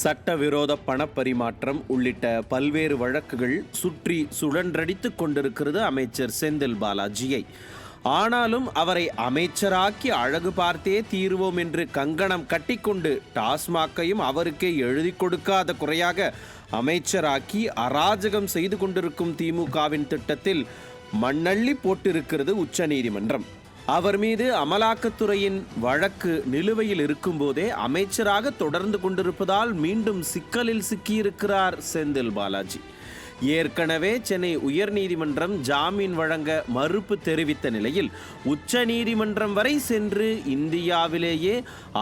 சட்டவிரோத பணப்பரிமாற்றம் உள்ளிட்ட பல்வேறு வழக்குகள் சுற்றி சுழன்றடித்துக் கொண்டிருக்கிறது அமைச்சர் செந்தில் பாலாஜியை. ஆனாலும் அவரை அமைச்சராக்கி அழகு பார்த்தே தீர்வோம் என்று கங்கணம் கட்டிக்கொண்டு டாஸ்மாக்கையும் அவருக்கே எழுதி கொடுக்காத குறையாக அமைச்சராக்கி அராஜகம் செய்து கொண்டிருக்கும் திமுகவின் திட்டத்தில் மண்ணள்ளி போட்டிருக்கிறது உச்சநீதிமன்றம். அவர் மீது அமலாக்கத்துறையின் வழக்கு நிலுவையில் இருக்கும்போதே அமைச்சராக தொடர்ந்து கொண்டிருப்பதால் மீண்டும் சிக்கலில் சிக்கியிருக்கிறார் செந்தில் பாலாஜி. ஏற்கனவே சென்னை உயர்நீதிமன்றம் ஜாமீன் வழங்க மறுப்பு தெரிவித்த நிலையில் உச்சநீதிமன்றம் வரை சென்று இந்தியாவிலேயே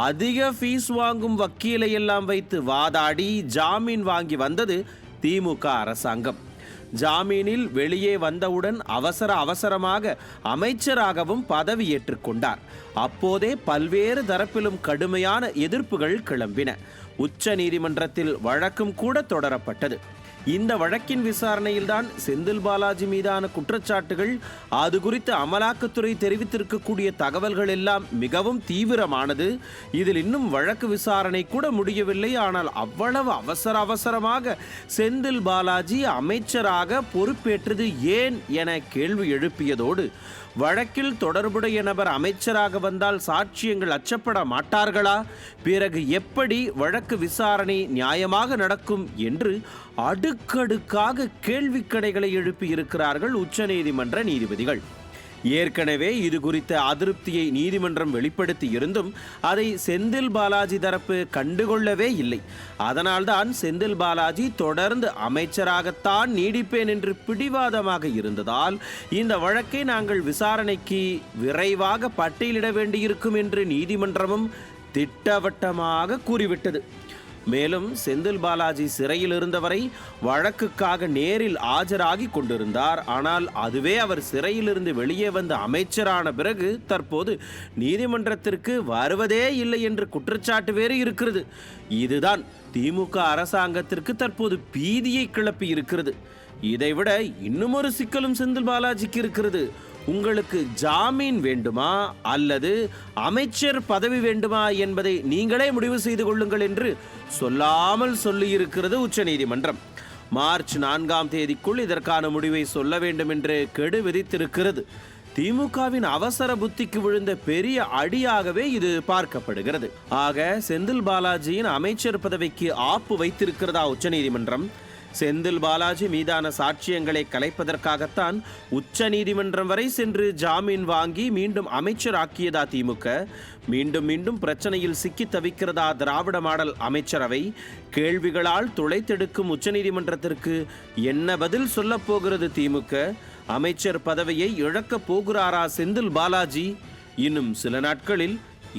அதிக ஃபீஸ் வாங்கும் வக்கீலை எல்லாம் வைத்து வாதாடி ஜாமீன் வாங்கி வந்தது திமுக அரசாங்கம். ஜாமீனில் வெளியே வந்தவுடன் அவசரமாக அமைச்சராகவும் பதவியேற்றுக் கொண்டார். அப்போதே பல்வேறு தரப்பிலும் கடுமையான எதிர்ப்புகள் கிளம்பின. உச்ச நீதிமன்றத்தில் வழக்கும் கூட தொடரப்பட்டது. இந்த வழக்கின் விசாரணையில்தான் செந்தில் பாலாஜி மீதான குற்றச்சாட்டுகள், அது குறித்து அமலாக்கத்துறை தெரிவித்திருக்கக்கூடிய தகவல்கள் எல்லாம் மிகவும் தீவிரமானது. இதில் இன்னும் வழக்கு விசாரணை கூட முடியவில்லை. ஆனால் அவ்வளவு அவசரமாக செந்தில் பாலாஜி அமைச்சராக பொறுப்பேற்றது ஏன் என கேள்வி எழுப்பியதோடு, வழக்கில் தொடர்புடைய நபர் அமைச்சராக வந்தால் சாட்சியங்கள் அச்சப்பட மாட்டார்களா? பிறகு எப்படி வழக்கு விசாரணை நியாயமாக நடக்கும் என்று அடுக்கடுக்காக கேள்விக்கணைகளை எழுப்பியிருக்கிறார்கள் உச்சநீதிமன்ற நீதிபதிகள். ஏற்கனவே இது குறித்த அதிருப்தியை நீதிமன்றம் வெளிப்படுத்தி இருந்தும் அதை செந்தில் பாலாஜி தரப்பு கண்டுகொள்ளவே இல்லை. அதனால்தான் செந்தில் பாலாஜி தொடர்ந்து அமைச்சராகத்தான் நீடிப்பேன் என்று பிடிவாதமாக இருந்ததால் இந்த வழக்கை நாங்கள் விசாரணைக்கு விரைவாக பட்டியலிட வேண்டியிருக்கும் என்று நீதிமன்றமும் திட்டவட்டமாக கூறிவிட்டது. மேலும் செந்தில் பாலாஜி சிறையில் இருந்தவரை வழக்குக்காக நேரில் ஆஜராகி கொண்டிருந்தார். ஆனால் அதுவே அவர் சிறையிலிருந்து வெளியே வந்து அமைச்சரான பிறகு தற்போது நீதிமன்றத்திற்கு வருவதே இல்லை என்று குற்றச்சாட்டு வேறு இருக்கிறது. இதுதான் திமுக அரசாங்கத்திற்கு தற்போது பீதியை கிளப்பி இருக்கிறது. இதைவிட இன்னும் ஒரு சிக்கலும் செந்தில் பாலாஜிக்கு இருக்கிறது. உங்களுக்கு ஜாமீன் வேண்டுமா அல்லது அமைச்சர் பதவி வேண்டுமா என்பதை நீங்களே முடிவு செய்து கொள்ளுங்கள் என்று சொல்லாமல் சொல்லியிருக்கிறது உச்சநீதிமன்றம். மார்ச் 4ஆம் தேதிக்குள் இதற்கான முடிவை சொல்ல வேண்டும் என்று கெடு விதித்திருக்கிறது. திமுகவின் அவசர புத்திக்கு விழுந்த பெரிய அடியாகவே இது பார்க்கப்படுகிறது. ஆக செந்தில் பாலாஜியின் அமைச்சர் பதவிக்கு ஆப்பு வைத்திருக்கிறதா உச்சநீதிமன்றம்? செந்தில் பாலாஜி மீதான சாட்சியங்களை கலைப்பதற்காகத்தான் உச்ச நீதிமன்றம் வரை சென்று ஜாமீன் வாங்கி மீண்டும் அமைச்சராக்கியதா திமுக? மீண்டும் பிரச்சனையில் சிக்கி தவிக்கிறதா திராவிட மாடல் அமைச்சரவை? கேள்விகளால் துளைத்தெடுக்கும் உச்சநீதிமன்றத்திற்கு என்ன பதில் சொல்ல போகிறது திமுக? அமைச்சர் பதவியை இழக்கப் போகிறாரா செந்தில் பாலாஜி? இன்னும் சில நாட்களில்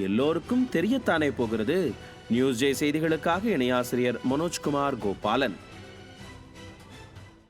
எல்லோருக்கும் தெரியத்தானே போகிறது. நியூஸ் ஜே செய்திகளுக்காக இணையாசிரியர் மனோஜ்குமார் கோபாலன்.